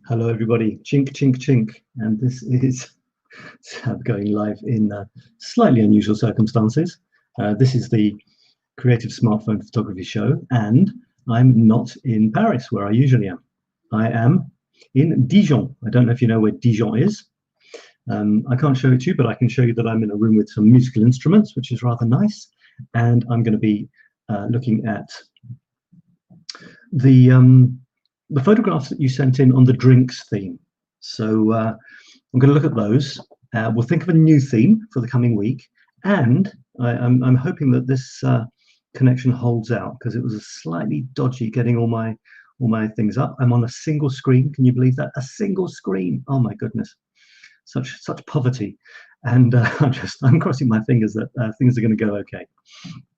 Hello everybody, chink chink chink, and this is Sab going live in slightly unusual circumstances. This is the Creative Smartphone Photography Show, and I'm not in Paris where I usually am. I am in Dijon. I don't know if you know where Dijon is. I can't show it to you, but I can show you that I'm in a room with some musical instruments, which is rather nice, and I'm going to be looking at the photographs that you sent in on the drinks theme. So I'm going to look at those. We'll think of a new theme for the coming week, and I'm hoping that this connection holds out, because it was slightly dodgy getting all my things up. I'm on a single screen. Can you believe that? A single screen. Oh my goodness, such poverty. And I'm crossing my fingers that things are going to go okay.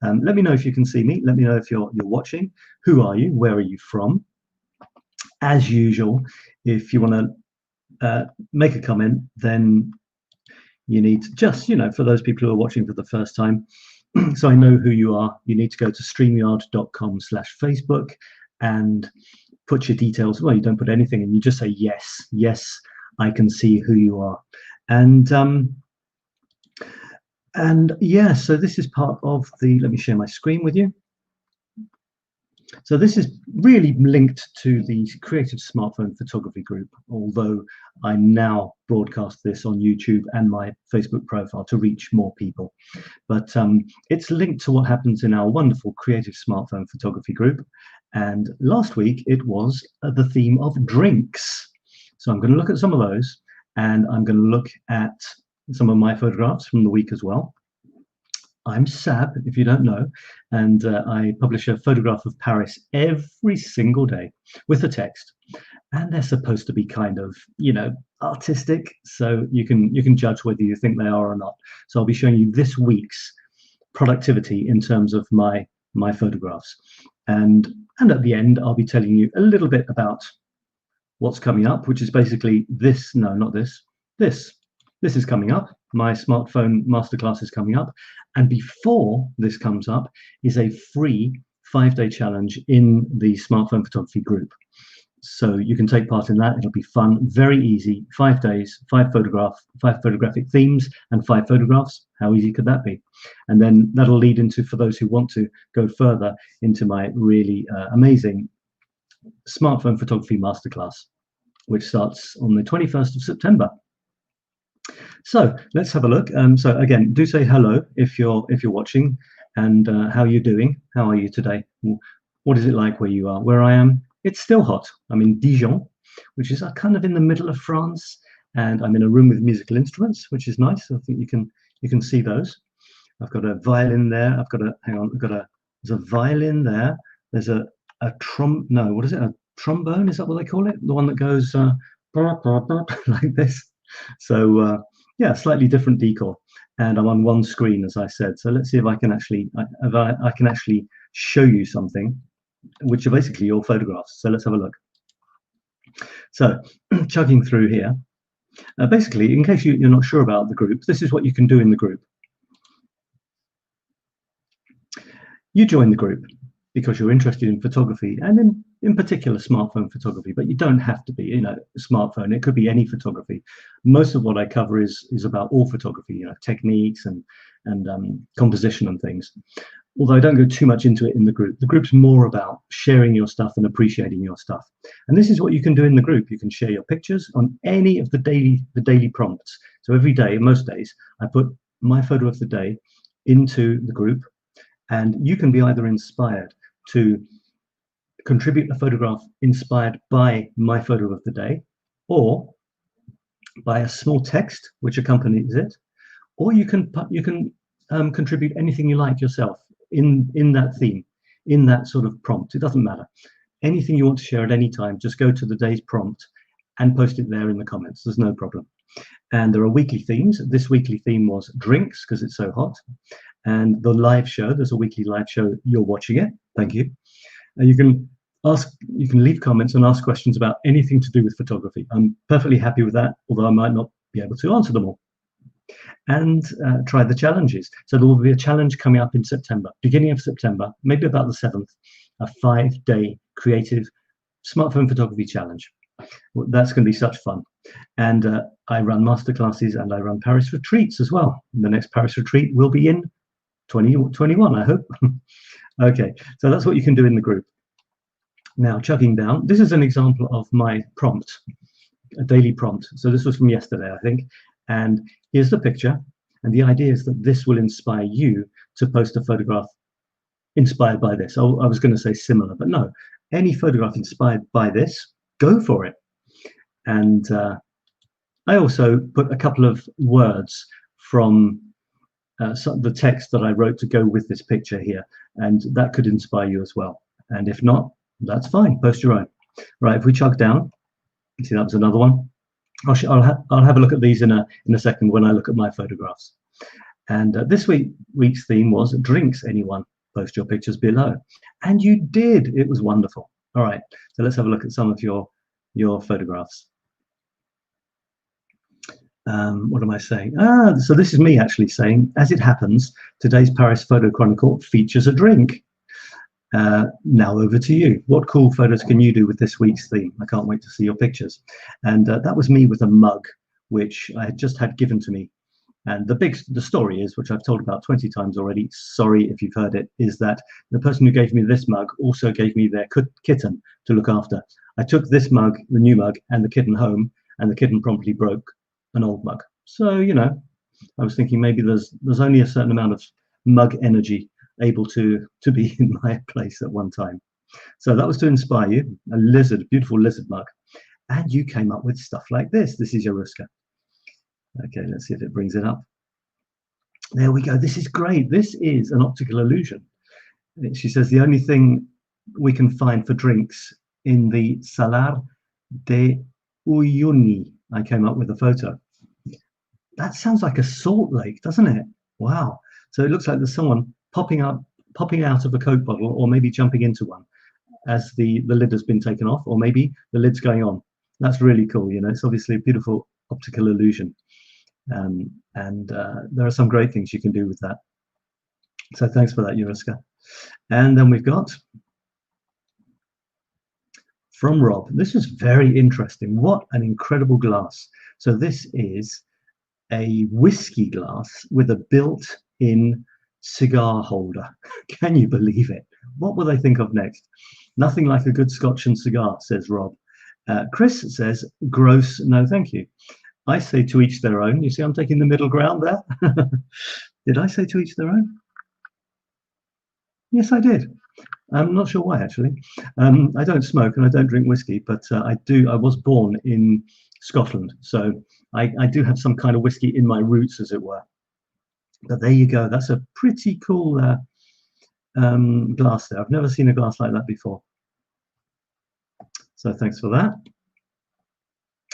Let me know if you can see me. Let me know if you're watching. Who are you? Where are you from? As usual, if you want to make a comment, then you need to just, for those people who are watching for the first time, so I know who you are, you need to go to streamyard.com/Facebook and put your details. Well, you don't put anything, and you just say yes, I can see who you are. And yeah, so this is part of the, let me share my screen with you. So this is really linked to the Creative Smartphone Photography group, although I now broadcast this on YouTube and my Facebook profile to reach more people. But it's linked to what happens in our wonderful Creative Smartphone Photography group. And last week it was the theme of drinks. So I'm going to look at some of those, and I'm going to look at some of my photographs from the week as well. I'm Sab, if you don't know, and I publish a photograph of Paris every single day with a text, and they're supposed to be kind of, artistic, so you can judge whether you think they are or not. So I'll be showing you this week's productivity in terms of my photographs, and at the end I'll be telling you a little bit about what's coming up, which is basically this. No, not this. This is coming up. My smartphone masterclass is coming up, and before this comes up is a free 5-day challenge in the smartphone photography group. So you can take part in that. It'll be fun, very easy. 5 days, 5 photographic themes, and 5 photographs. How easy could that be? And then that'll lead into, for those who want to go further, into my really amazing smartphone photography masterclass, which starts on the 21st of September. So let's have a look. So again, do say hello if you're watching, and how you're doing. How are you today? What is it like where you are? Where I am, it's still hot. I'm in Dijon, which is kind of in the middle of France, and I'm in a room with musical instruments, which is nice. I think you can see those. I've got a violin there. There's a violin there. There's a what is it? A trombone? Is that what they call it? The one that goes like this. So yeah, slightly different decor, and I'm on one screen, as I said. So let's see if I can actually show you something, which are basically your photographs. So let's have a look. So chugging through here, basically, in case you're not sure about the group, this is what you can do in the group. You join the group because you're interested in photography, and in particular smartphone photography, but you don't have to be, smartphone. It could be any photography. Most of what I cover is about all photography, techniques and composition and things. Although I don't go too much into it in the group. The group's more about sharing your stuff and appreciating your stuff. And this is what you can do in the group. You can share your pictures on any of the daily prompts. So every day, most days, I put my photo of the day into the group, and you can be either inspired to contribute a photograph inspired by my photo of the day, or by a small text which accompanies it, or you can contribute anything you like yourself in that theme, in that sort of prompt. It doesn't matter. Anything you want to share at any time, just go to the day's prompt and post it there in the comments. There's no problem. And there are weekly themes. This weekly theme was drinks, because it's so hot. And the live show, there's a weekly live show. You're watching it. Thank you. You can leave comments and ask questions about anything to do with photography. I'm perfectly happy with that, although I might not be able to answer them all. And try the challenges. So there will be a challenge coming up in September, beginning of September, maybe about the 7th, a 5-day creative smartphone photography challenge. Well, that's going to be such fun. And I run masterclasses and I run Paris retreats as well. The next Paris retreat will be in 2021, I hope. Okay, so that's what you can do in the group. Now, chugging down, this is an example of my prompt, a daily prompt. So this was from yesterday, I think. And here's the picture. And the idea is that this will inspire you to post a photograph inspired by this. Oh, I was going to say similar, but no. Any photograph inspired by this, go for it. And I also put a couple of words from the text that I wrote to go with this picture here. And that could inspire you as well. And if not, that's fine. Post your own. Right, if we chug down, you see that was another one. I'll have a look at these in a second when I look at my photographs. And this week's theme was drinks anyone. Post your pictures below. And you did. It was wonderful. All right, so let's have a look at some of your photographs. What am I saying? So this is me actually saying, as it happens, today's Paris Photo Chronicle features a drink. Now over to you. What cool photos can you do with this week's theme? I can't wait to see your pictures. And that was me with a mug, which I had just had given to me. And the story is, which I've told about 20 times already, sorry if you've heard it, is that the person who gave me this mug also gave me their kitten to look after. I took this mug, the new mug, and the kitten home, and the kitten promptly broke an old mug. So, you know, I was thinking maybe there's only a certain amount of mug energy able to be in my place at one time. So that was to inspire you, a lizard, beautiful lizard mug. And you came up with stuff like this. This is 𝗔𝗪𝗘𝗓. Okay, let's see if it brings it up. There we go. This is great. This is an optical illusion. She says the only thing we can find for drinks in the Salar de Uyuni. I came up with a photo. That sounds like a salt lake, doesn't it? Wow. So it looks like there's someone popping out of a Coke bottle, or maybe jumping into one as the lid has been taken off, or maybe the lid's going on. That's really cool. You know, it's obviously a beautiful optical illusion. There are some great things you can do with that. So thanks for that, 𝗔𝗪𝗘𝗓. And then we've got from Rob. This is very interesting. What an incredible glass. So this is a whiskey glass with a built-in cigar holder. Can you believe it? What will they think of next? Nothing like a good Scotch and cigar, says Rob. Chris says, gross, no thank you. I say to each their own. You see, I'm taking the middle ground there. Did I say to each their own? Yes, I did. I'm not sure why, actually. I don't smoke and I don't drink whiskey, but I was born in Scotland, so I do have some kind of whiskey in my roots, as it were. But there you go. That's a pretty cool glass there. I've never seen a glass like that before. So thanks for that.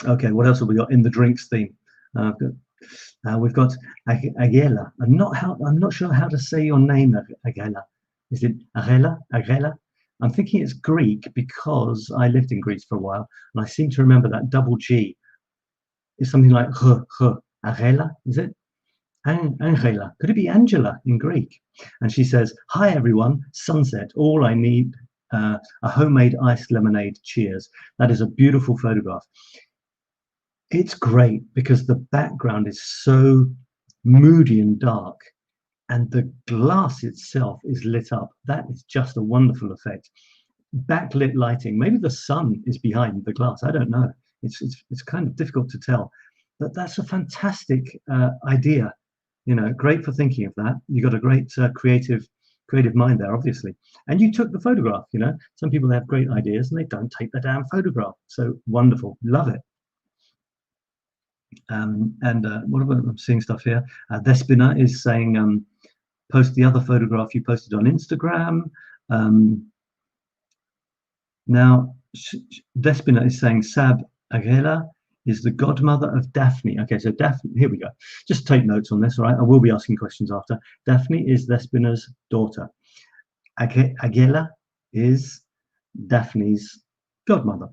Okay, what else have we got in the drinks theme? We've got 𝗂𝗑𝗘𝗓. I'm not sure how to say your name, 𝗂𝗑𝗘𝗓. Is it 𝗂𝗑𝗓? I'm thinking it's Greek because I lived in Greece for a while, and I seem to remember that double G is something like 𝗂𝗑𝗓, is it? Angela. Could it be Angela in Greek? And she says, hi everyone, sunset, all I need, a homemade iced lemonade, cheers. That is a beautiful photograph. It's great because the background is so moody and dark, and the glass itself is lit up. That is just a wonderful effect. Backlit lighting, maybe the sun is behind the glass, I don't know. It's kind of difficult to tell, but that's a fantastic idea. You know, great for thinking of that. You got a great creative mind there, obviously. And you took the photograph. You know, some people have great ideas and they don't take the damn photograph. So wonderful, love it. What about, I'm seeing stuff here. Despina is saying, post the other photograph you posted on Instagram. Now, Despina is saying 𝗏𝗂𝗓𝗓 is the godmother of Daphne. Okay, so Daphne, here we go. Just take notes on this, all right? I will be asking questions after. Daphne is Despina's daughter. 𝗂𝗑𝗘𝗓 is Daphne's godmother.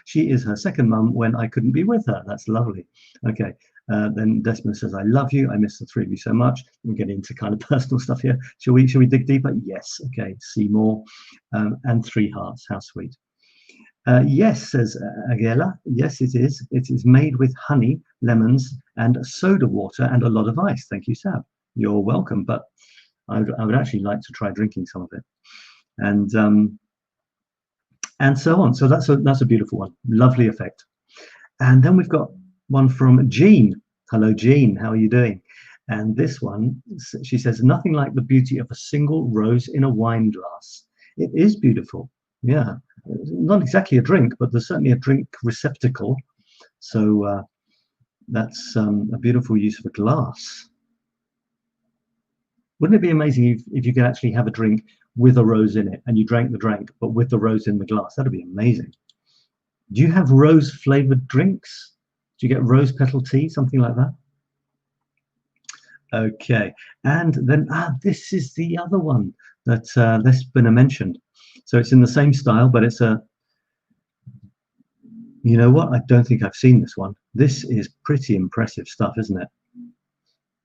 She is her second mum when I couldn't be with her. That's lovely. Okay, then Despina says, I love you. I miss the three of you so much. We're getting into kind of personal stuff here. Shall we dig deeper? Yes. Okay, see more. And 3 hearts. How sweet. Yes, says Agela. Yes, it is. It is made with honey, lemons, and soda water and a lot of ice. Thank you, Sab. You're welcome. But I would actually like to try drinking some of it, and so on. So that's a beautiful one. Lovely effect. And then we've got one from Jean. Hello, Jean. How are you doing? And this one, she says, nothing like the beauty of a single rose in a wine glass. It is beautiful. Yeah, not exactly a drink, but there's certainly a drink receptacle. So that's a beautiful use of a glass. Wouldn't it be amazing if you could actually have a drink with a rose in it and you drank the drink, but with the rose in the glass? That'd be amazing. Do you have rose flavored drinks? Do you get rose petal tea, something like that? Okay, and then this is the other one that ثبنة mentioned. So it's in the same style, but it's a, you know what? I don't think I've seen this one. This is pretty impressive stuff, isn't it?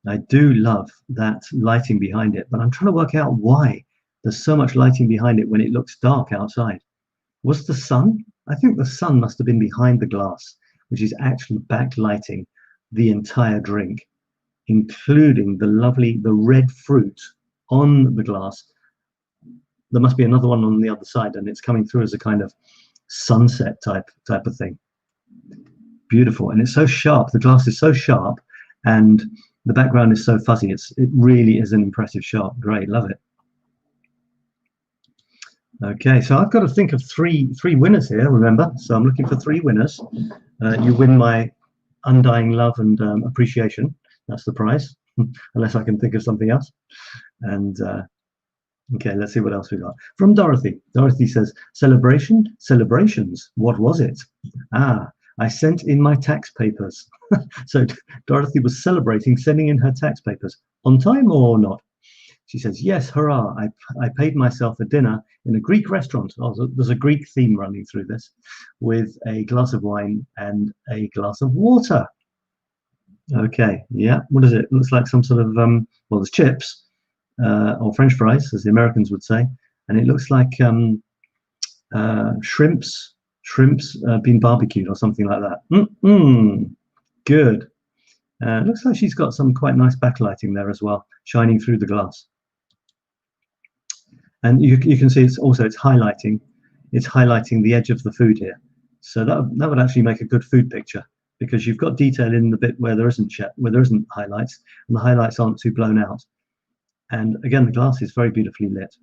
I do love that lighting behind it, but I'm trying to work out why there's so much lighting behind it when it looks dark outside. Was the sun? I think the sun must have been behind the glass, which is actually backlighting the entire drink, including the red fruit on the glass. There must be another one on the other side, and it's coming through as a kind of sunset type of thing. Beautiful, and it's so sharp. The glass is so sharp, and the background is so fuzzy. It really is an impressive shot. Great, love it. Okay, so I've got to think of three winners here, remember? So I'm looking for 3 winners. You win my undying love and appreciation. That's the prize, unless I can think of something else. And okay, let's see what else we got. From Dorothy. Dorothy says, celebrations, what was it? I sent in my tax papers. So Dorothy was celebrating sending in her tax papers. On time or not? She says, yes, hurrah, I paid myself a dinner in a Greek restaurant. Oh, there's a Greek theme running through this, with a glass of wine and a glass of water. Okay, yeah, what is it? It looks like some sort of, well, there's chips, or French fries, as the Americans would say, and it looks like shrimps being barbecued or something like that. Good. It looks like she's got some quite nice backlighting there as well, shining through the glass. And you can see it's highlighting the edge of the food here. So that would actually make a good food picture, because you've got detail in the bit where there isn't highlights, and the highlights aren't too blown out. And again, the glass is very beautifully lit.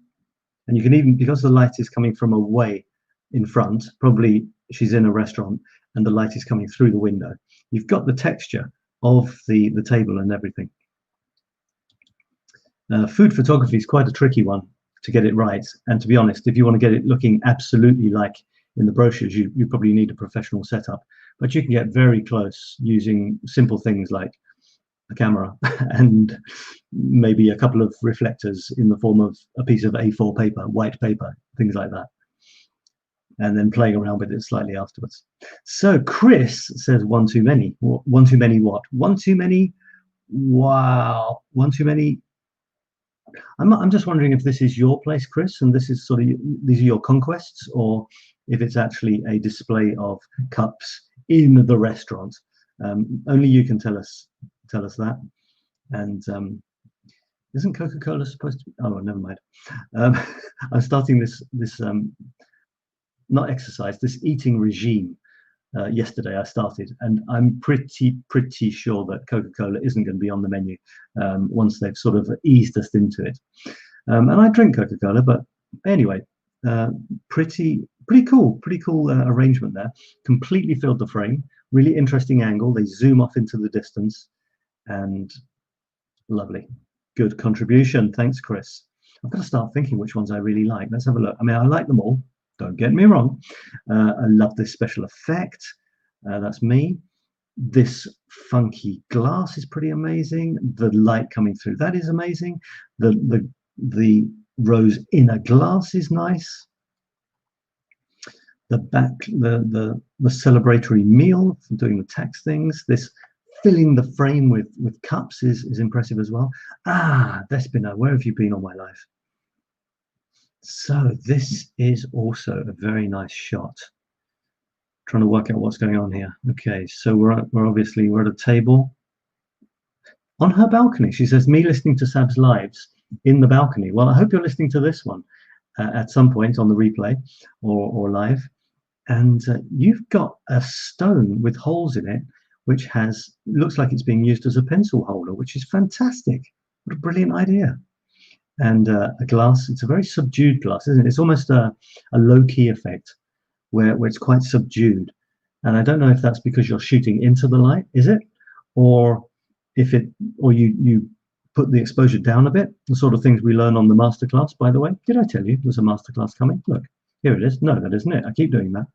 And you can even, because the light is coming from away in front, probably she's in a restaurant and the light is coming through the window, you've got the texture of the table and everything. Food photography is quite a tricky one to get it right. And to be honest, if you want to get it looking absolutely like in the brochures, you probably need a professional setup. But you can get very close using simple things like a camera and maybe a couple of reflectors in the form of a piece of A4 paper, white paper, things like that, and then playing around with it slightly afterwards. So Chris says, one too many. One too many what? One too many? Wow. One too many. I'm just wondering if this is your place, Chris, and this is these are your conquests, or if it's actually a display of cups in the restaurant. Only you can tell us that. And isn't Coca-Cola supposed to be? Oh, never mind. I'm starting this not exercise, this eating regime. Yesterday I started, and I'm pretty sure that Coca-Cola isn't going to be on the menu once they've sort of eased us into it. And I drink Coca-Cola, but anyway, pretty cool arrangement there. Completely filled the frame. Really interesting angle. They zoom off into the distance, and lovely. Good contribution. Thanks, Chris. I've got to start thinking which ones I really like. Let's have a look. I mean, I like them all. Don't get me wrong. I love this special effect. That's me. This funky glass is pretty amazing. The light coming through, that is amazing. The rose in a glass is nice. The celebratory meal for doing the tax things. This filling the frame with cups is impressive as well. ثبنة, where have you been all my life? So this is also a very nice shot. Trying to work out what's going on here. Okay, so we're at a table on her balcony. She says, me listening to Sab's lives in the balcony. Well, I hope you're listening to this one at some point on the replay or live. And you've got a stone with holes in it, which looks like it's being used as a pencil holder, which is fantastic. What a brilliant idea. And a glass, it's a very subdued glass, isn't it? It's almost a low-key effect where it's quite subdued. And I don't know if that's because you're shooting into the light, is it? Or you put the exposure down a bit, the sort of things we learn on the masterclass, by the way. Did I tell you there's a masterclass coming? Look, here it is. No, that isn't it. I keep doing that.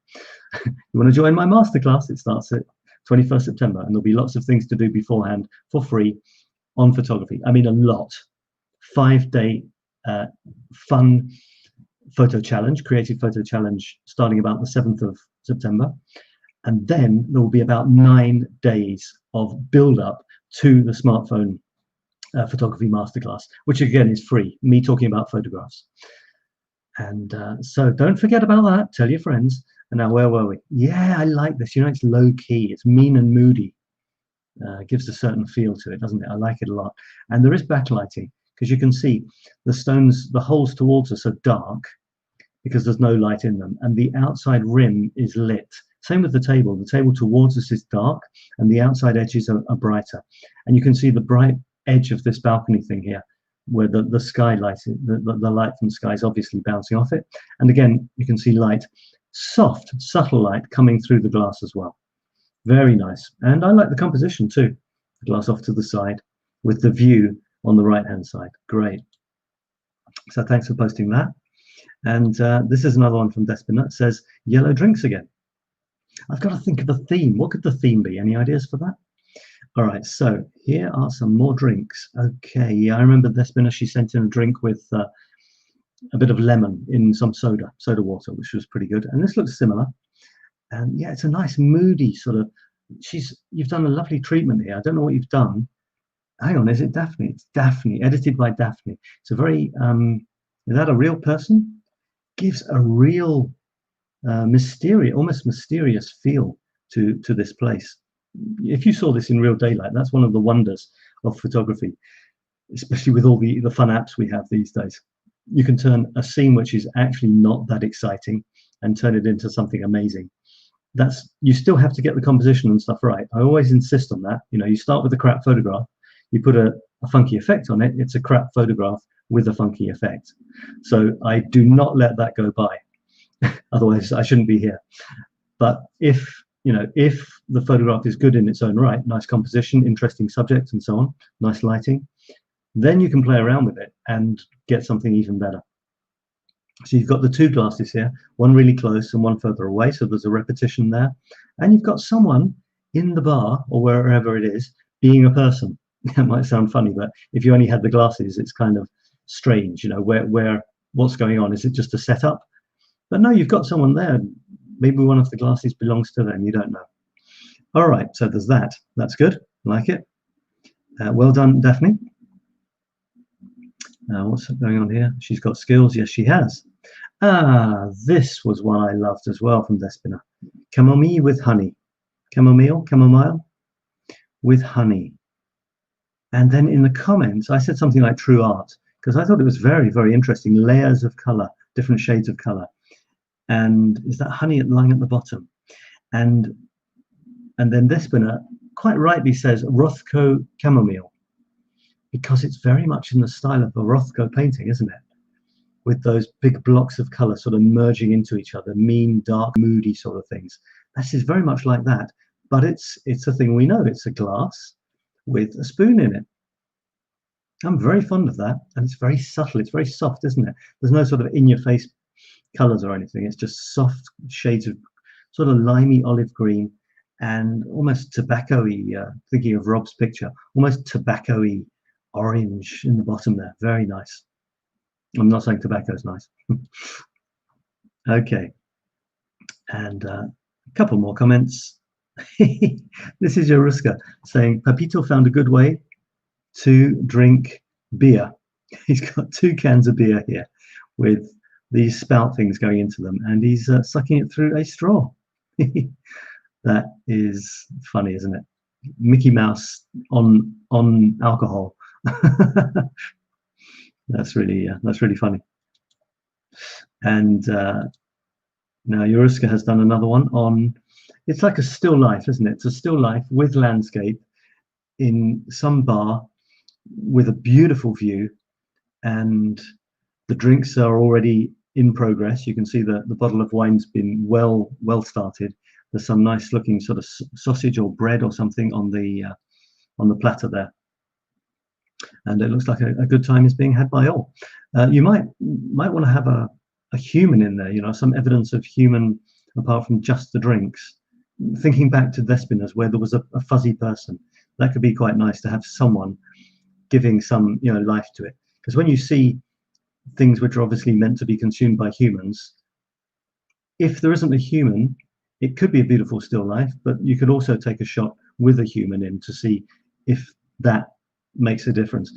You want to join my masterclass? It starts at 21st September, and there'll be lots of things to do beforehand for free on photography. I mean, a lot. 5-day fun photo challenge, creative photo challenge, starting about the 7th of September. And then there will be about 9 days of build-up to the smartphone photography masterclass, which again is free, me talking about photographs. And so don't forget about that. Tell your friends. And now, where were we? Yeah, I like this. You know, it's low-key. It's mean and moody. Gives a certain feel to it, doesn't it? I like it a lot. And there is backlighting, because you can see the stones, the holes towards us are dark because there's no light in them, and the outside rim is lit. Same with the table. The table towards us is dark, and the outside edges are brighter. And you can see the bright edge of this balcony thing here, where the skylight, the light from the sky is obviously bouncing off it. And again, you can see light, soft, subtle light coming through the glass as well. Very nice. And I like the composition too. The glass off to the side with the view on the right-hand side. Great. So thanks for posting that. And this is another one from Despina. It says, yellow drinks again. I've got to think of a theme. What could the theme be? Any ideas for that? All right, so here are some more drinks. Okay, yeah, I remember Despina, she sent in a drink with a bit of lemon in some soda water, which was pretty good. And this looks similar. And yeah, it's a nice moody sort of, you've done a lovely treatment here. I don't know what you've done. Hang on, is it Daphne? It's Daphne, edited by Daphne. It's a very, is that a real person? Gives a real almost mysterious feel to this place. If you saw this in real daylight, that's one of the wonders of photography, especially with all the fun apps we have these days. You can turn a scene which is actually not that exciting and turn it into something amazing. You still have to get the composition and stuff right. I always insist on that. You know, you start with a crap photograph, you put a funky effect on it, it's a crap photograph with a funky effect. So I do not let that go by. Otherwise I shouldn't be here. But if the photograph is good in its own right, nice composition, interesting subject and so on, nice lighting, then you can play around with it and get something even better. So you've got the two glasses here, one really close and one further away, so there's a repetition there. And you've got someone in the bar or wherever it is being a person. That might sound funny, but if you only had the glasses, it's kind of strange, you know, what's going on? Is it just a setup? But no, you've got someone there. Maybe one of the glasses belongs to them, you don't know. All right, so there's that. That's good, I like it. Well done, Daphne. What's going on here? She's got skills, yes she has. This was one I loved as well from Despina. Chamomile with honey. Chamomile with honey. And then in the comments, I said something like true art, because I thought it was very, very interesting. Layers of color, different shades of color. And is that honey lying at the bottom? And then Despina quite rightly says Rothko chamomile, because it's very much in the style of a Rothko painting, isn't it? With those big blocks of color sort of merging into each other, mean, dark, moody sort of things. This is very much like that, but it's a thing we know. It's a glass with a spoon in it. I'm very fond of that, and it's very subtle. It's very soft, isn't it? There's no sort of in-your-face colors or anything. It's just soft shades of sort of limey olive green and almost tobacco-y, thinking of Rob's picture, almost tobacco-y orange in the bottom there. Very nice. I'm not saying tobacco is nice. Okay, and a couple more comments. This is Yoruska saying Papito found a good way to drink beer. He's got 2 cans of beer here with these spout things going into them, and he's sucking it through a straw. That is funny, isn't it? Mickey Mouse on alcohol. That's really funny. And now 𝗔𝗪𝗘𝗃 has done another one on, it's like a still life, isn't it? It's a still life with landscape in some bar with a beautiful view, and the drinks are already in progress. You can see that the bottle of wine's been well started. There's some nice looking sort of sausage or bread or something on the platter there, and it looks like a good time is being had by all. You might want to have a human in there, you know, some evidence of human apart from just the drinks. Thinking back to Despina's, where there was a fuzzy person, that could be quite nice to have someone giving some, you know, life to it. Because when you see things which are obviously meant to be consumed by humans, if there isn't a human, it could be a beautiful still life, but you could also take a shot with a human in to see if that makes a difference.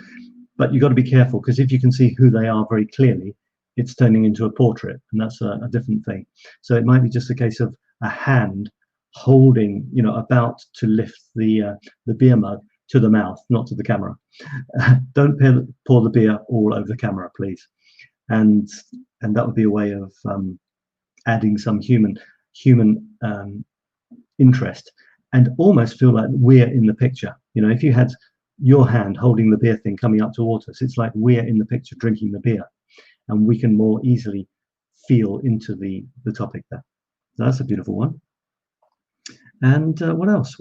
But you've got to be careful, because if you can see who they are very clearly, it's turning into a portrait, and that's a different thing. So it might be just a case of a hand holding, you know, about to lift the beer mug to the mouth, not to the camera. Don't pour the beer all over the camera, please. And that would be a way of adding some human interest, and almost feel like we're in the picture. You know, if you had your hand holding the beer thing coming up towards us, it's like we're in the picture drinking the beer, and we can more easily feel into the topic there. So that's a beautiful one. And what else?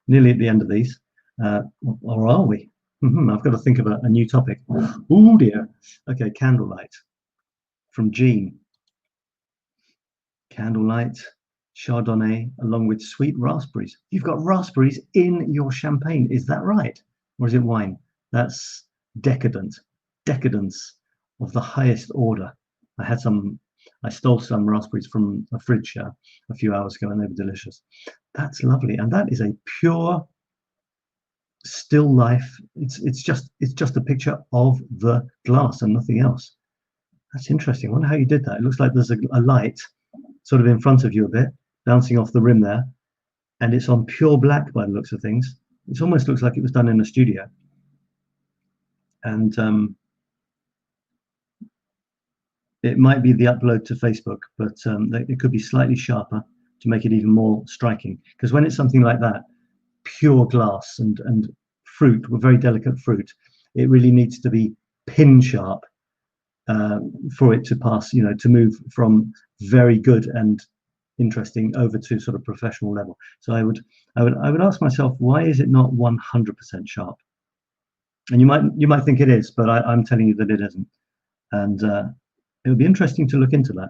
Nearly at the end of these, or are we? I've got to think of a new topic. Oh dear. Okay, candlelight from Jean. Candlelight, Chardonnay, along with sweet raspberries. You've got raspberries in your champagne, is that right? Or is it wine? That's decadence of the highest order. I stole some raspberries from a fridge a few hours ago, and they were delicious. That's lovely, and that is a pure still life. It's just a picture of the glass and nothing else. That's interesting. I wonder how you did that. It looks like there's a light sort of in front of you a bit, bouncing off the rim there, and it's on pure black by the looks of things. It almost looks like it was done in a studio. And it might be the upload to Facebook, but it could be slightly sharper to make it even more striking. Because when it's something like that, pure glass and fruit, very delicate fruit, it really needs to be pin sharp for it to pass, you know, to move from very good and interesting over to sort of professional level. So I would ask myself, why is it not 100% sharp? And you might think it is, but I'm telling you that it isn't. And it would be interesting to look into that.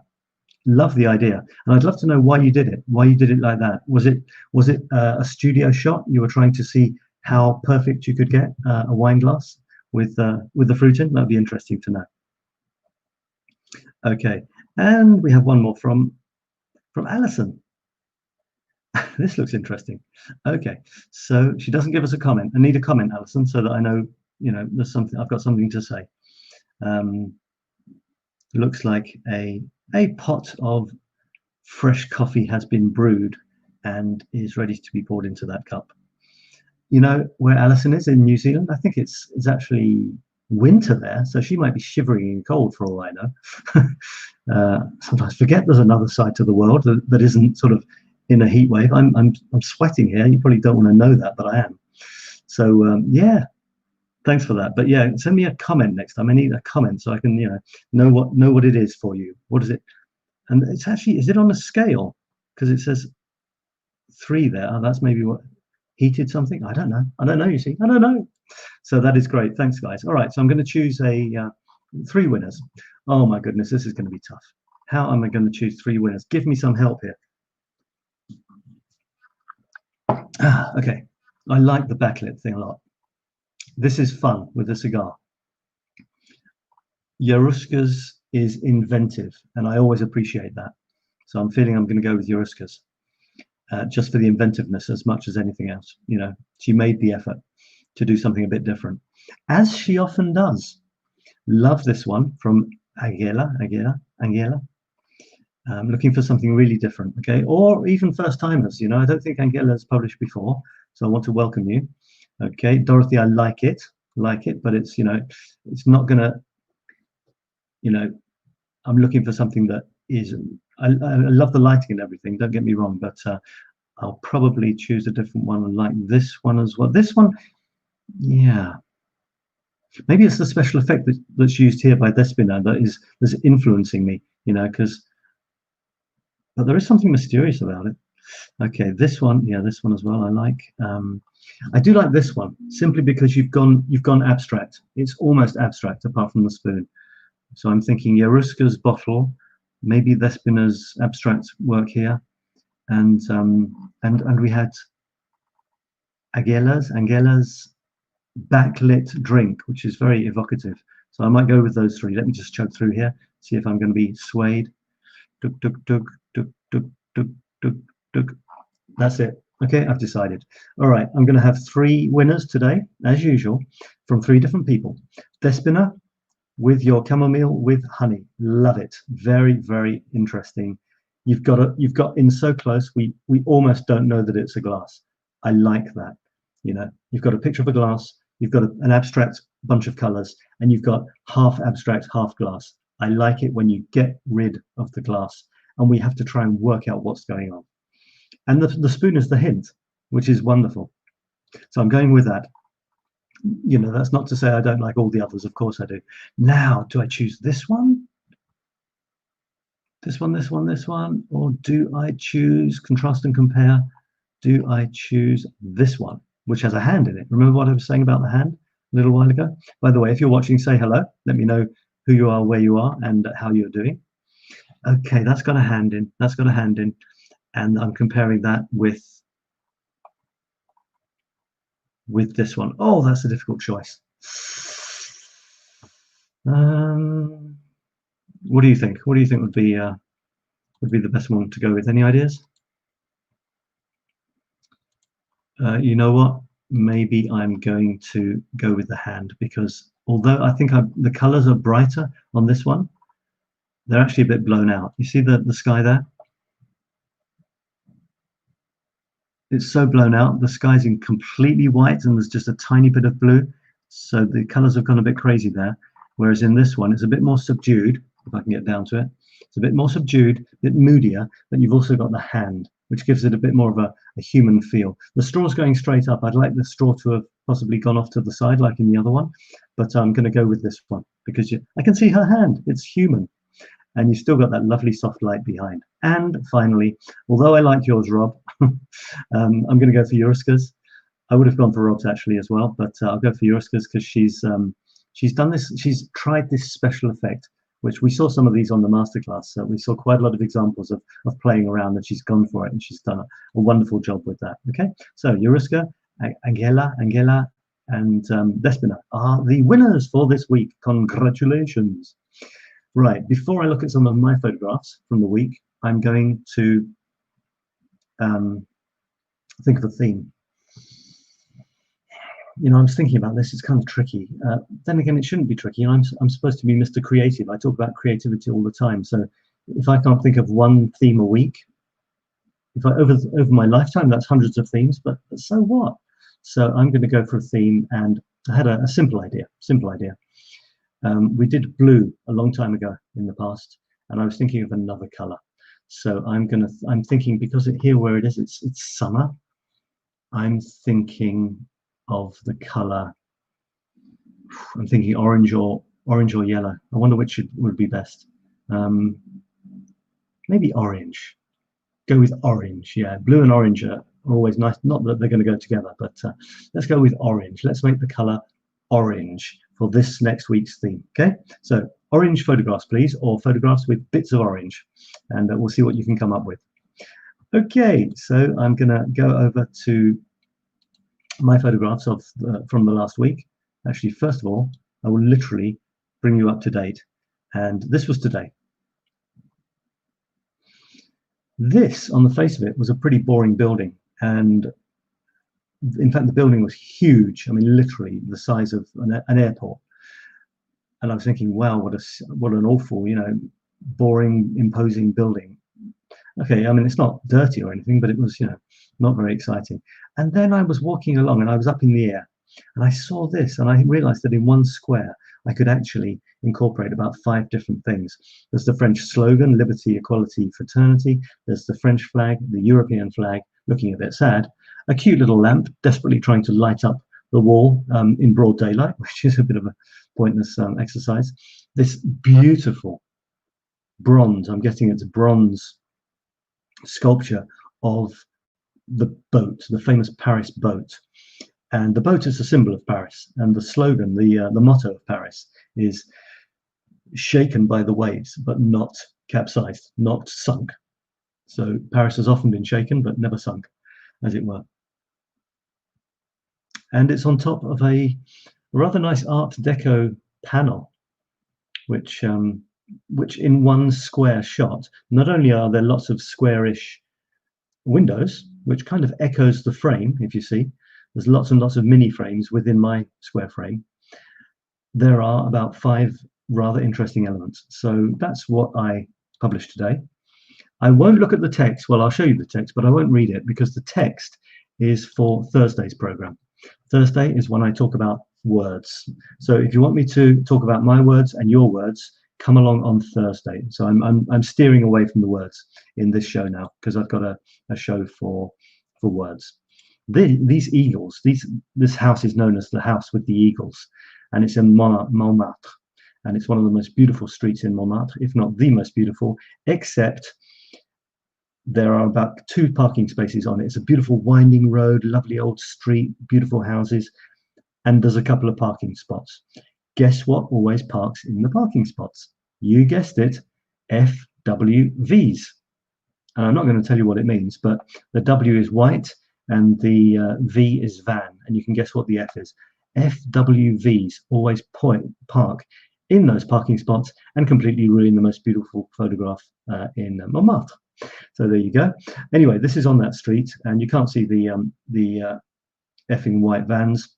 Love the idea, and I'd love to know why you did it. Why you did it like that? Was it a studio shot? You were trying to see how perfect you could get a wine glass with the fruit in? That'd be interesting to know. Okay, and we have one more from Alison. This looks interesting. Okay, so she doesn't give us a comment. I need a comment, Alison, so that I know, you know, there's something. I've got something to say. Looks like a pot of fresh coffee has been brewed and is ready to be poured into that cup. You know where Alison is in New Zealand? I think it's actually winter there, so she might be shivering in cold for all I know. Sometimes forget there's another side to the world that isn't sort of in a heat wave. I'm sweating here. You probably don't want to know that, but I am. So yeah. Thanks for that. But yeah, send me a comment next time. I need a comment so I can, you know what it is for you. What is it? And it's actually, is it on a scale? Because it says 3 there. Oh, that's maybe what, heated something. I don't know. You see, I don't know. So that is great. Thanks, guys. All right, so I'm going to choose 3 winners. Oh my goodness, this is going to be tough. How am I going to choose 3 winners? Give me some help here. Okay, I like the backlit thing a lot. This is fun with a cigar. 𝗔𝗪𝗘𝗃 is inventive, and I always appreciate that. So I'm feeling I'm going to go with 𝗔𝗪𝗘𝗃 just for the inventiveness as much as anything else. You know, she made the effort to do something a bit different, as she often does. Love this one from Angela. looking for something really different, okay? Or even first-timers, you know, I don't think Angela's published before, so I want to welcome you. Okay, Dorothy, I like it, but it's, you know, it's not gonna, you know, I'm looking for something that is, I love the lighting and everything, don't get me wrong, but I'll probably choose a different one like this one as well. This one, yeah. Maybe it's the special effect that's used here by Despina that's influencing me, you know, but there is something mysterious about it. Okay, this one, yeah, this one as well. I like. I do like this one simply because you've gone abstract. It's almost abstract apart from the spoon. So I'm thinking 𝗫𝗪𝗔𝗃𝗧𝗏 bottle, maybe Despina's abstract work here, and we had Angela's backlit drink, which is very evocative. So I might go with those three. Let me just chug through here, see if I'm going to be swayed. Duk, duk, duk, duk, duk, duk, duk, duk. That's it. Okay, I've decided. All right, I'm going to have 3 winners today, as usual, from 3 different people. Despina, with your chamomile with honey. Love it. Very, very interesting. You've got in so close, we almost don't know that it's a glass. I like that. You know, you've got a picture of a glass, you've got an abstract bunch of colors, and you've got half abstract, half glass. I like it when you get rid of the glass and we have to try and work out what's going on. And the spoon is the hint, which is wonderful. So I'm going with that. You know, that's not to say I don't like all the others. Of course I do. Now, do I choose this one? This one, this one, this one? Or do I choose contrast and compare? Do I choose this one, which has a hand in it? Remember what I was saying about the hand a little while ago? By the way, if you're watching, say hello. Let me know who you are, where you are, and how you're doing. Okay, that's got a hand in. That's got a hand in. And I'm comparing that with this one. Oh, that's a difficult choice. What do you think? What do you think would be the best one to go with? Any ideas? You know what? Maybe I'm going to go with the hand, because although I think the colors are brighter on this one, they're actually a bit blown out. You see the sky there? It's so blown out. The sky's in completely white and there's just a tiny bit of blue. So the colors have gone a bit crazy there. Whereas in this one, it's a bit more subdued, if I can get down to it. It's a bit more subdued, a bit moodier, but you've also got the hand, which gives it a bit more of a human feel. The straw's going straight up. I'd like the straw to have possibly gone off to the side like in the other one, but I'm going to go with this one because I can see her hand. It's human. And you've still got that lovely soft light behind. And finally, although I like yours, Rob, I'm going to go for 𝗫𝗪𝗘𝗧𝗏. I would have gone for Rob's actually as well, but I'll go for 𝗫𝗪𝗘𝗧𝗏 because she's done this. She's tried this special effect, which we saw some of these on the masterclass. So we saw quite a lot of examples of playing around, and she's gone for it, and she's done a wonderful job with that. Okay, so 𝗫𝗪𝗘𝗧𝗏, Angela, and Despina are the winners for this week. Congratulations. Right, before I look at some of my photographs from the week, I'm going to think of a theme. You know, I was thinking about this, it's kind of tricky. Then again, it shouldn't be tricky. I'm supposed to be Mr. Creative. I talk about creativity all the time. So if I can't think of one theme a week, if I over my lifetime, that's hundreds of themes, but so what? So I'm going to go for a theme, and I had a simple idea. We did blue a long time ago in the past, and I was thinking of another color. So I'm thinking, because here where it is, it's summer. I'm thinking of the color. I'm thinking orange or yellow. I wonder which would be best. Maybe orange. Go with orange. Yeah, blue and orange are always nice. Not that they're going to go together, but let's go with orange. Let's make the color orange for this next week's theme. Okay, so orange photographs, please, or photographs with bits of orange, and we'll see what you can come up with. Okay, so I'm going to go over to my photographs from the last week. Actually, first of all, I will literally bring you up to date, and this was today. This, on the face of it, was a pretty boring building, and in fact the building was huge. I mean, literally the size of an airport. And I was thinking, wow, what an awful, you know, boring, imposing building. Okay, I mean, it's not dirty or anything, but it was, not very exciting. And then I was walking along and I was up in the air and I saw this and I realized that in one square I could actually incorporate about 5 different things. There's the French slogan, liberty, equality, fraternity. There's the French flag, the European flag, looking a bit sad, a cute little lamp desperately trying to light up the wall in broad daylight, which is a bit of a pointless exercise. This beautiful bronze, I'm guessing it's bronze sculpture of the boat, the famous Paris boat. And the boat is a symbol of Paris, and the slogan, the motto of Paris is shaken by the waves, but not capsized, not sunk. So Paris has often been shaken, but never sunk, as it were. And it's on top of a rather nice Art Deco panel, which in one square shot, not only are there lots of squarish windows, which kind of echoes the frame, if you see, there's lots and lots of mini frames within my square frame. There are about 5 rather interesting elements. So that's what I published today. I won't look at the text. Well, I'll show you the text, but I won't read it because the text is for Thursday's program. Thursday is when I talk about words. So if you want me to talk about my words and your words, come along on Thursday. So I'm steering away from the words in this show now because I've got a show for words. These eagles, this house is known as the house with the eagles, and it's in Montmartre, and it's one of the most beautiful streets in Montmartre, if not the most beautiful, except there are about 2 parking spaces on it. It's a beautiful winding road, lovely old street, beautiful houses, and there's a couple of parking spots. Guess what always parks in the parking spots? You guessed it, FWVs. And I'm not going to tell you what it means, but the W is white and the V is van, and you can guess what the F is. FWVs always park in those parking spots and completely ruin the most beautiful photograph in Montmartre. So there you go. Anyway, this is on that street, and you can't see the effing white vans,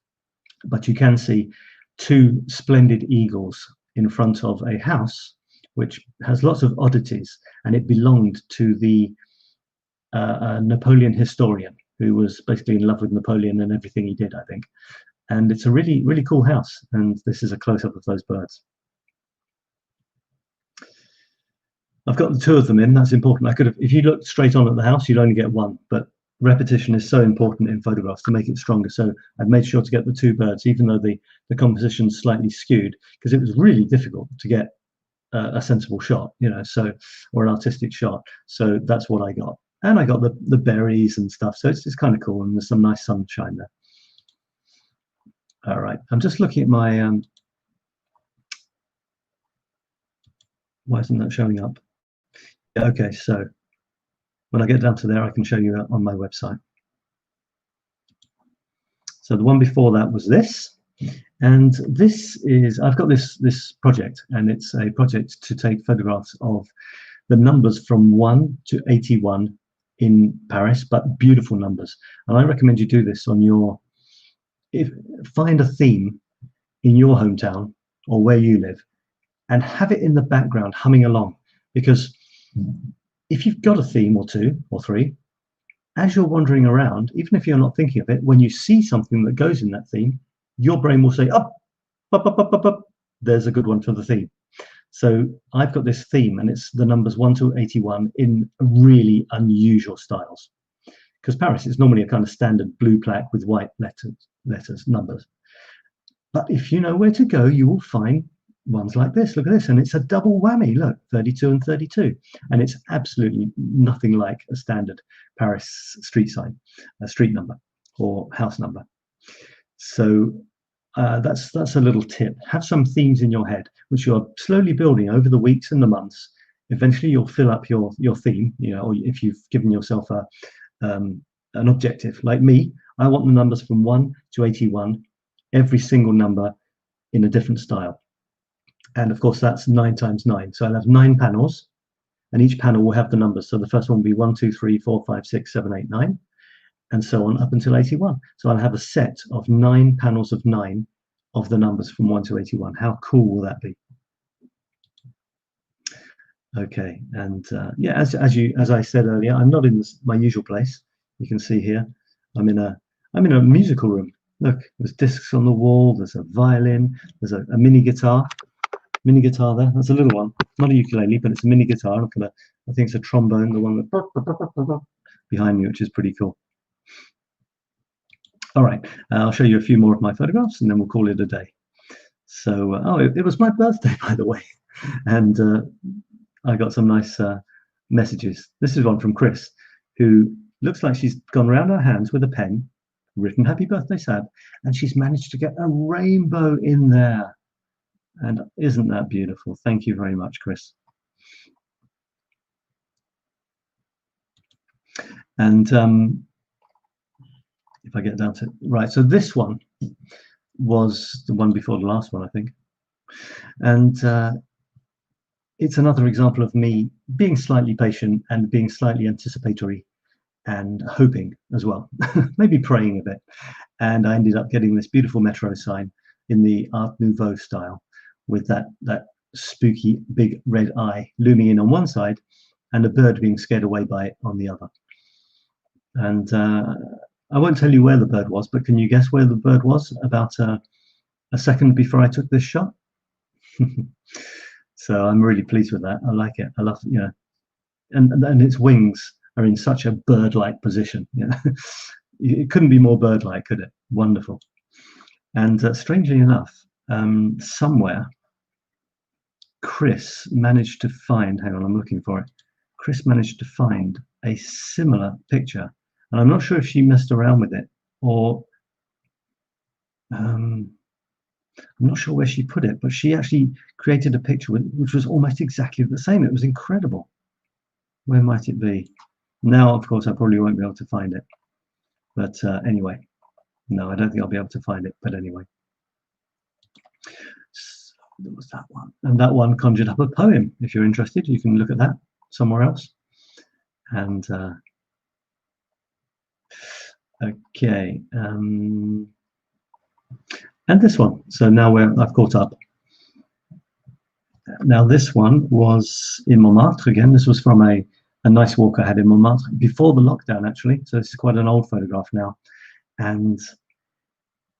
but you can see 2 splendid eagles in front of a house which has lots of oddities, and it belonged to the Napoleon historian who was basically in love with Napoleon and everything he did, I think. And it's a really, really cool house, and this is a close-up of those birds. I've got the 2 of them in. That's important. I could have, if you looked straight on at the house, you'd only get 1, but repetition is so important in photographs to make it stronger. So I've made sure to get the 2 birds, even though the composition's slightly skewed, because it was really difficult to get a sensible shot, so, or an artistic shot. So that's what I got. And I got the berries and stuff. So it's kind of cool, and there's some nice sunshine there. All right, I'm just looking at my, why isn't that showing up? Yeah, okay, so when I get down to there, I can show you on my website. So the one before that was this, and this is, I've got this project, and it's a project to take photographs of the numbers from 1 to 81 in Paris, but beautiful numbers. And I recommend you do this on your, find a theme in your hometown or where you live and have it in the background humming along, because if you've got a theme or 2 or 3, as you're wandering around, even if you're not thinking of it, when you see something that goes in that theme, your brain will say, up, there's a good one for the theme. So I've got this theme, and it's the numbers 1 to 81 in really unusual styles. Because Paris is normally a kind of standard blue plaque with white letters, numbers. But if you know where to go, you will find ones like this. Look at this, and it's a double whammy. Look, 32 and 32, and it's absolutely nothing like a standard Paris street sign, a street number or house number. So that's a little tip. Have some themes in your head, which you're slowly building over the weeks and the months. Eventually, you'll fill up your theme. Or if you've given yourself an objective, like me, I want the numbers from 1 to 81, every single number in a different style. And of course, that's 9 times 9. So I'll have 9 panels, and each panel will have the numbers. So the first one will be 1, 2, 3, 4, 5, 6, 7, 8, 9. And so on up until 81. So I'll have a set of 9 panels of 9 of the numbers from 1 to 81. How cool will that be? Okay, and yeah, as I said earlier, I'm not in my usual place. You can see here, I'm in a musical room. Look, there's discs on the wall. There's a violin. There's a mini guitar there. That's a little one, not a ukulele, but it's a mini guitar. Look at that. I think it's a trombone, the one that behind me, which is pretty cool. All right, I'll show you a few more of my photographs, and then we'll call it a day. So, oh, it was my birthday, by the way, and I got some nice messages. This is one from Chris, who looks like she's gone around her hands with a pen, written "Happy Birthday, Sab," and she's managed to get a rainbow in there. And isn't that beautiful? Thank you very much, Chris. And if I get down to right, so this one was the one before the last one, I think. And it's another example of me being slightly patient and being slightly anticipatory and hoping as well, maybe praying a bit. And I ended up getting this beautiful metro sign in the Art Nouveau style, with that spooky big red eye looming in on one side and a bird being scared away by it on the other. And I won't tell you where the bird was, but can you guess where the bird was about a second before I took this shot? So I'm really pleased with that. I like it. I love, you know, and its wings are in such a bird-like position. You know? It couldn't be more bird-like, could it? Wonderful. And strangely enough, somewhere, Chris managed to find, hang on, I'm looking for it. Chris managed to find a similar picture. And I'm not sure if she messed around with it, or I'm not sure where she put it, but she actually created a picture which was almost exactly the same. It was incredible. Where might it be? Now, of course, I probably won't be able to find it. But anyway, no, I don't think I'll be able to find it. But anyway, so there was that one. And that one conjured up a poem. If you're interested, you can look at that somewhere else. And okay. And this one. So now I've caught up. Now this one was in Montmartre again. This was from a nice walk I had in Montmartre before the lockdown, actually. So this is quite an old photograph now. And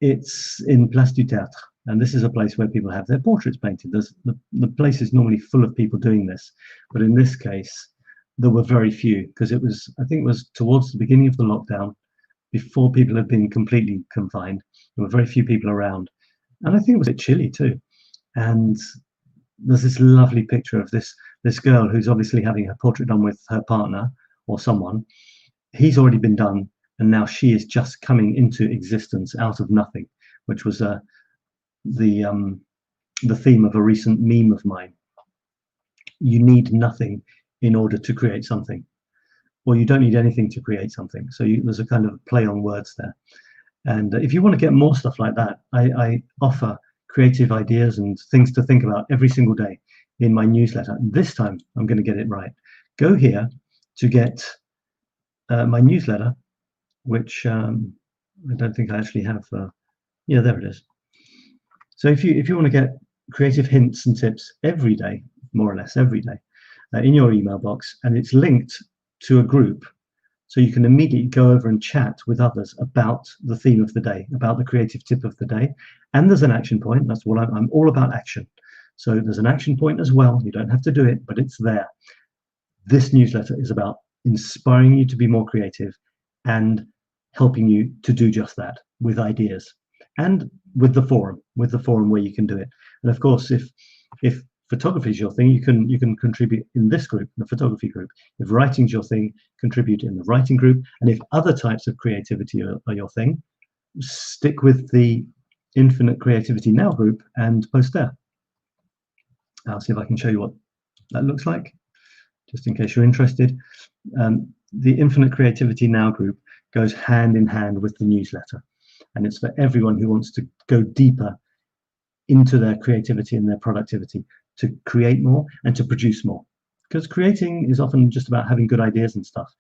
it's in Place du Théâtre. And this is a place where people have their portraits painted. The place is normally full of people doing this. But in this case, there were very few, because I think it was towards the beginning of the lockdown, before people had been completely confined. There were very few people around. And I think it was a bit chilly too. And there's this lovely picture of this girl who's obviously having her portrait done with her partner or someone. He's already been done, and now she is just coming into existence out of nothing, which was the theme of a recent meme of mine. You need nothing in order to create something, or you don't need anything to create something. So there's a kind of play on words there. And if you want to get more stuff like that, I offer creative ideas and things to think about every single day in my newsletter. And this time I'm going to get it right. Go here to get my newsletter, which I don't think I actually have. Yeah, there it is. So if you want to get creative hints and tips every day, more or less every day, in your email box, and it's linked to a group, so you can immediately go over and chat with others about the theme of the day, about the creative tip of the day. And there's an action point. That's what I'm all about, action. So there's an action point as well. You don't have to do it, but it's there. This newsletter is about inspiring you to be more creative and helping you to do just that with ideas, and with the forum where you can do it. And of course, if photography is your thing, you can contribute in this group, the photography group. If writing is your thing, contribute in the writing group. And if other types of creativity are your thing, stick with the Infinite Creativity Now group and post there. I'll see if I can show you what that looks like, just in case you're interested. The Infinite Creativity Now group goes hand in hand with the newsletter, and it's for everyone who wants to go deeper into their creativity and their productivity, to create more and to produce more. Because creating is often just about having good ideas and stuff,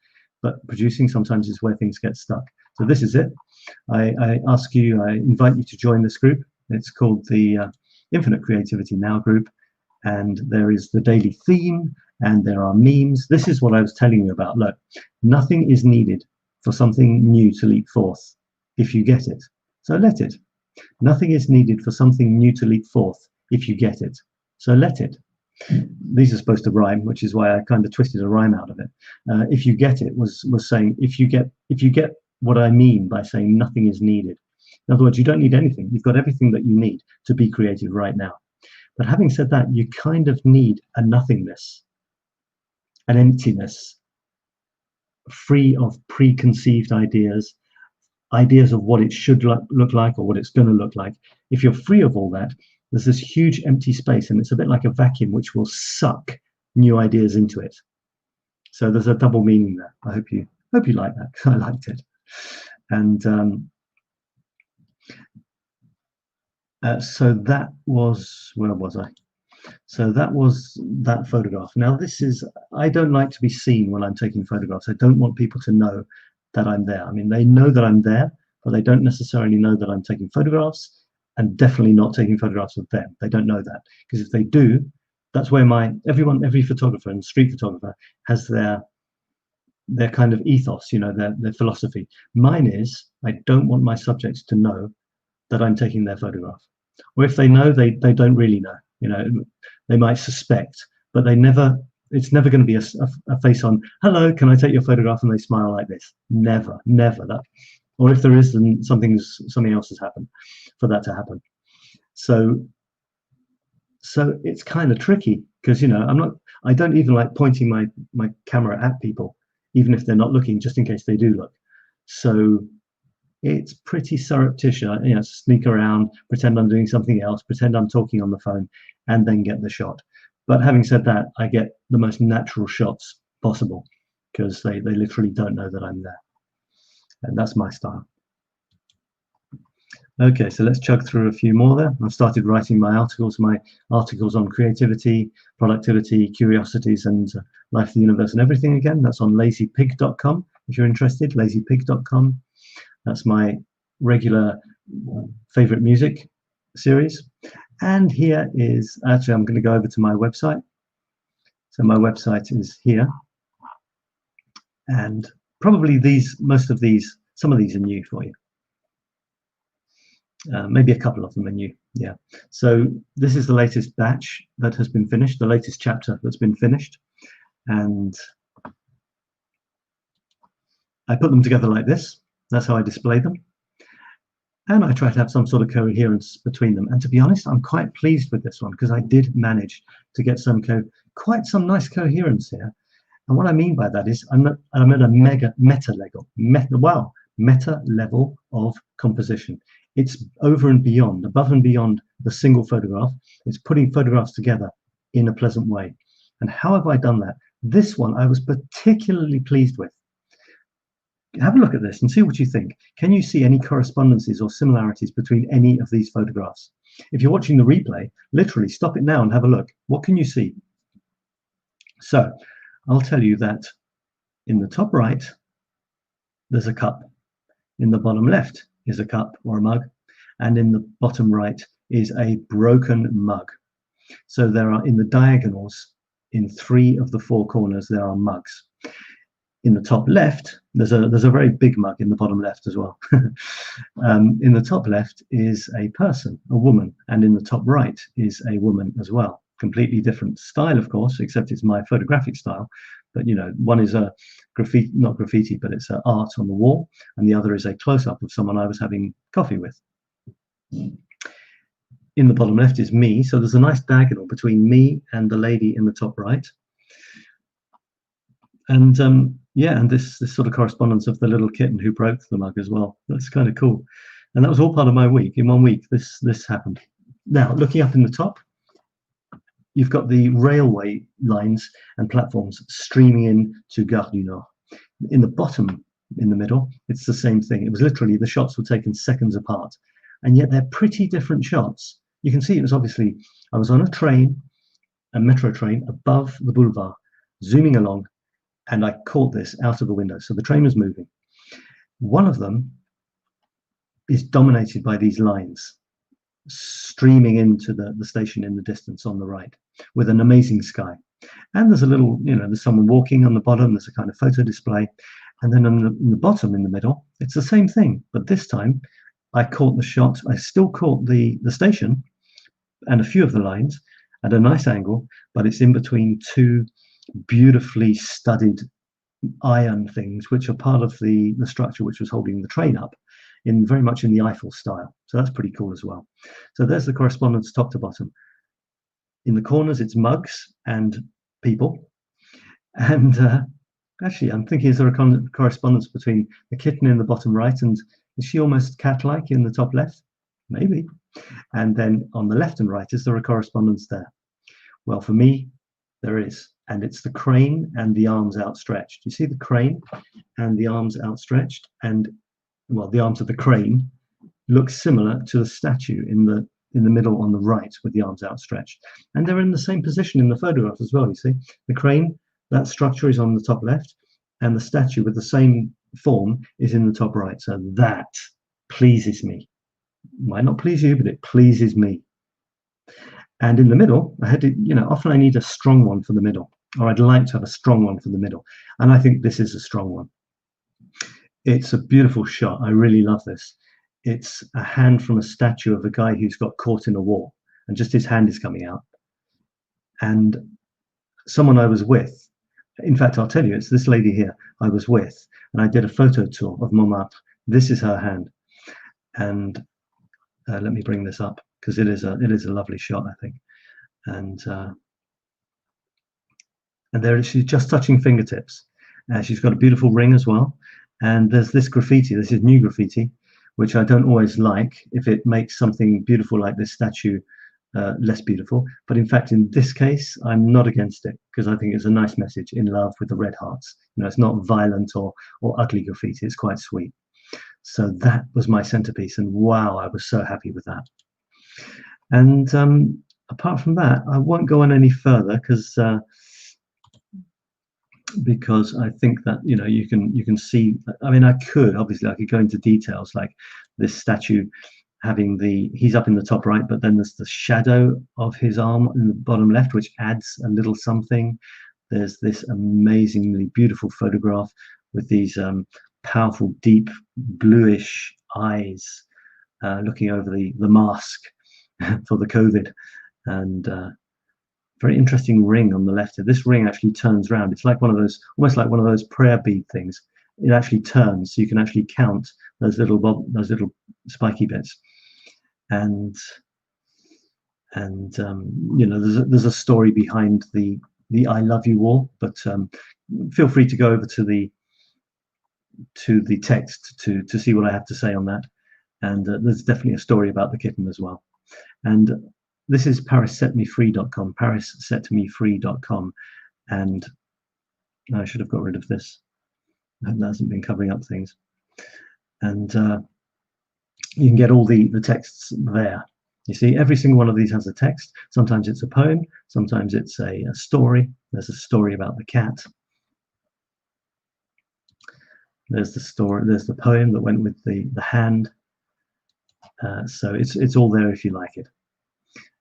but producing sometimes is where things get stuck. So this is it. I invite you to join this group. It's called the Infinite Creativity Now group, and there is the daily theme, and there are memes. This is what I was telling you about. Look, nothing is needed for something new to leap forth if you get it. So let it. Nothing is needed for something new to leap forth if you get it. So let it. These are supposed to rhyme, which is why I kind of twisted a rhyme out of it. If you get it was saying if you get what I mean by saying nothing is needed. In other words, you don't need anything. You've got everything that you need to be creative right now. But having said that, you kind of need a nothingness, an emptiness, free of preconceived ideas of what it should look like or what it's going to look like. If you're free of all that, there's this huge empty space, and it's a bit like a vacuum which will suck new ideas into it. So there's a double meaning there. I hope you like that. I liked it. And so that was, where was I? So that was that photograph. Now I don't like to be seen when I'm taking photographs. I don't want people to know that I'm there. I mean, they know that I'm there, but they don't necessarily know that I'm taking photographs, and definitely not taking photographs of them. They don't know that, because if they do, that's where every photographer and street photographer has their kind of ethos, you know, their philosophy. Mine is, I don't want my subjects to know that I'm taking their photograph. Or if they know, they don't really know. You know, they might suspect, but it's never going to be a face on, hello, can I take your photograph? And they smile like this. Never that. Or if there is, then something else has happened for that to happen. So it's kind of tricky, because, you know, I don't even like pointing my camera at people, even if they're not looking, just in case they do look. So it's pretty surreptitious, you know, sneak around, pretend I'm doing something else, pretend I'm talking on the phone, and then get the shot. But having said that, I get the most natural shots possible, because they literally don't know that I'm there. And that's my style. Okay, so let's chug through a few more there. I've started writing my articles on creativity, productivity, curiosities, and life, the universe, and everything again. That's on lazypig.com if you're interested, lazypig.com. That's my regular favorite music series. And here is, actually, I'm going to go over to my website. So my website is here. And probably some of these are new for you. Maybe a couple of them are new. Yeah. So this is the latest batch that has been finished, the latest chapter that's been finished. And I put them together like this. That's how I display them. And I try to have some sort of coherence between them. And to be honest, I'm quite pleased with this one, because I did manage to get quite some nice coherence here. And what I mean by that is I'm at a meta level of composition. It's over and beyond, above and beyond the single photograph. It's putting photographs together in a pleasant way. And how have I done that? This one I was particularly pleased with. Have a look at this and see what you think. Can you see any correspondences or similarities between any of these photographs? If you're watching the replay, literally stop it now and have a look. What can you see? So I'll tell you that in the top right, there's a cup. In the bottom left is a cup or a mug. And in the bottom right is a broken mug. So there are, in the diagonals, in 3 of the 4 corners, there are mugs. In the top left, there's a very big mug in the bottom left as well. In the top left is a person, a woman, and in the top right is a woman as well. Completely different style, of course, except it's my photographic style. But, you know, one is a graffiti, not graffiti, but it's art on the wall, and the other is a close-up of someone I was having coffee with. In the bottom left is me, so there's a nice diagonal between me and the lady in the top right. And yeah, and this sort of correspondence of the little kitten who broke the mug as well. That's kind of cool. And that was all part of my week. In 1 week, this happened. Now, looking up in the top, you've got the railway lines and platforms streaming in to Gare du Nord. In the bottom, in the middle, it's the same thing. It was literally, the shots were taken seconds apart, and yet they're pretty different shots. You can see it was obviously, I was on a train, a metro train, above the boulevard, zooming along, and I caught this out of the window. So the train was moving. One of them is dominated by these lines streaming into the station in the distance on the right. with an amazing sky. And there's a little, there's someone walking on the bottom, there's a kind of photo display. And then on the bottom in the middle, it's the same thing. But this time I caught the shot, I still caught the station and a few of the lines at a nice angle, but it's in between two beautifully studied iron things, which are part of the structure which was holding the train up, in very much in the Eiffel style. So that's pretty cool as well. So there's the correspondence top to bottom. In the corners, it's mugs and people. And actually, I'm thinking, is there a correspondence between the kitten in the bottom right and is she almost cat-like in the top left? Maybe. And then on the left and right, is there a correspondence there? Well, for me, there is. And it's the crane and the arms outstretched. You see the crane and the arms outstretched? And, well, the arms of the crane look similar to the statue in the middle on the right with the arms outstretched. And they're in the same position in the photograph as well, you see. The crane, that structure is on the top left, and the statue with the same form is in the top right. So that pleases me. Might not please you, but it pleases me. And in the middle, I had to, often I need a strong one for the middle, or I'd like to have a strong one for the middle. And I think this is a strong one. It's a beautiful shot. I really love this. It's a hand from a statue of a guy who's got caught in a war, and just his hand is coming out. And someone I was with, in fact, I'll tell you, it's this lady here I was with, and I did a photo tour of Montmartre. This is her hand. And let me bring this up, because it is a lovely shot, I think. And there she's just touching fingertips. She's got a beautiful ring as well. And there's this graffiti. This is new graffiti, which I don't always like if it makes something beautiful like this statue less beautiful. But in fact, in this case, I'm not against it, because I think it's a nice message, in love with the red hearts. It's not violent or ugly graffiti. It's quite sweet. So that was my centerpiece, and wow, I was so happy with that. And apart from that, I won't go on any further, because I think that you can see. I mean, I could go into details, like this statue having he's up in the top right, but then there's the shadow of his arm in the bottom left, which adds a little something. There's this amazingly beautiful photograph with these powerful, deep, bluish eyes looking over the mask for the COVID, and very interesting ring on the left. This ring actually turns round. It's like one of those, almost like one of those prayer bead things. It actually turns, so you can actually count those little spiky bits. And there's a story behind the "I love you" wall, but feel free to go over to the text to see what I have to say on that. And there's definitely a story about the kitten as well. And this is parissetmefree.com, parissetmefree.com. And I should have got rid of this. That hasn't been covering up things. And you can get all the texts there. You see, every single one of these has a text. Sometimes it's a poem, sometimes it's a story. There's a story about the cat. There's the story, there's the poem that went with the hand. So it's all there if you like it.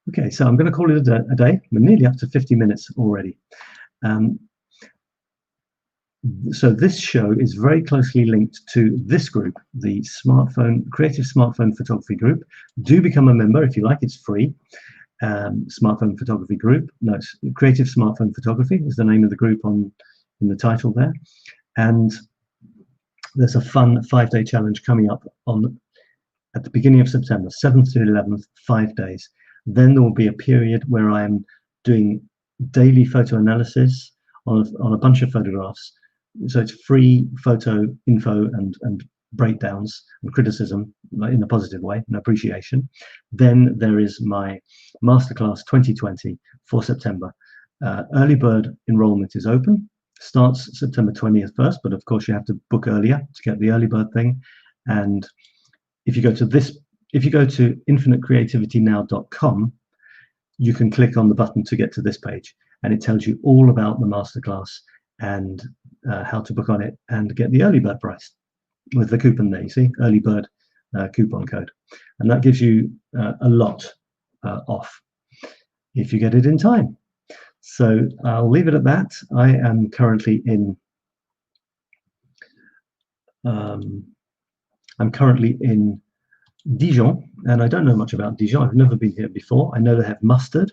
Okay, so I'm going to call it a day. We're nearly up to 50 minutes already. So this show is very closely linked to this group, the Creative Smartphone Photography Group. Do become a member if you like, it's free. Smartphone Photography Group. No, it's Creative Smartphone Photography is the name of the group in the title there. And there's a fun 5-day challenge coming up at the beginning of September, 7th to 11th, 5 days. Then there will be a period where I'm doing daily photo analysis on a bunch of photographs. So it's free photo info and breakdowns and criticism in a positive way and appreciation. Then there is my Masterclass 2020 for September. Early bird enrollment is open. Starts September 20th first, but of course you have to book earlier to get the early bird thing. And if you go to infinitecreativitynow.com, you can click on the button to get to this page, and it tells you all about the masterclass and how to book on it and get the early bird price with the coupon there. You see, early bird coupon code, and that gives you a lot off if you get it in time. So I'll leave it at that. I am currently in Dijon, and I don't know much about Dijon. I've never been here before. I know they have mustard,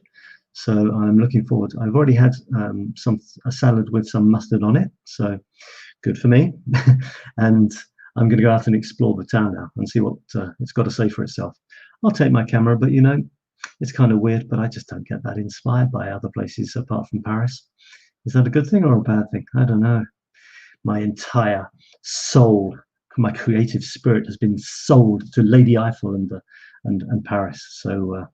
so I'm looking forward. I've already had a salad with some mustard on it, so good for me. And I'm going to go out and explore the town now and see what it's got to say for itself. I'll take my camera, but you know, it's kind of weird, but I just don't get that inspired by other places apart from Paris. Is that a good thing or a bad thing? I don't know. My entire soul, my creative spirit has been sold to Lady Eiffel and Paris. So,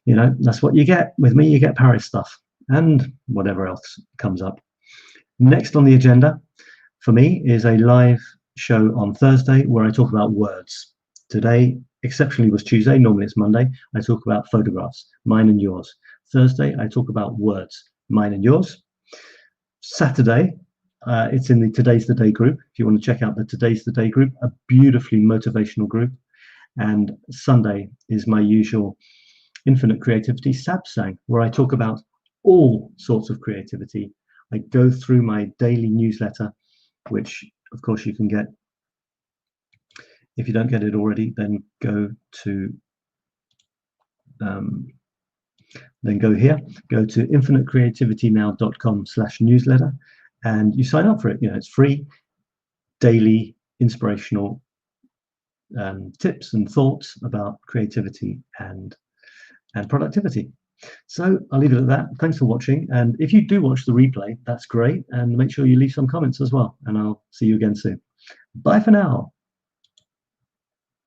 you know, that's what you get. With me, you get Paris stuff and whatever else comes up. Next on the agenda for me is a live show on Thursday where I talk about words. Today, exceptionally, was Tuesday. Normally it's Monday. I talk about photographs, mine and yours. Thursday, I talk about words, mine and yours. Saturday, it's in the Today's the Day group. If you want to check out the Today's the Day group, a beautifully motivational group. And Sunday is my usual Infinite Creativity Satsang, where I talk about all sorts of creativity. I go through my daily newsletter, which of course you can get. If you don't get it already, then go to here, go to infinitecreativitynow.com/newsletter, and you sign up for it. You know, it's free, daily inspirational tips and thoughts about creativity and productivity. So I'll leave it at that. Thanks for watching, and if you do watch the replay, that's great, and make sure you leave some comments as well, and I'll see you again soon. Bye for now.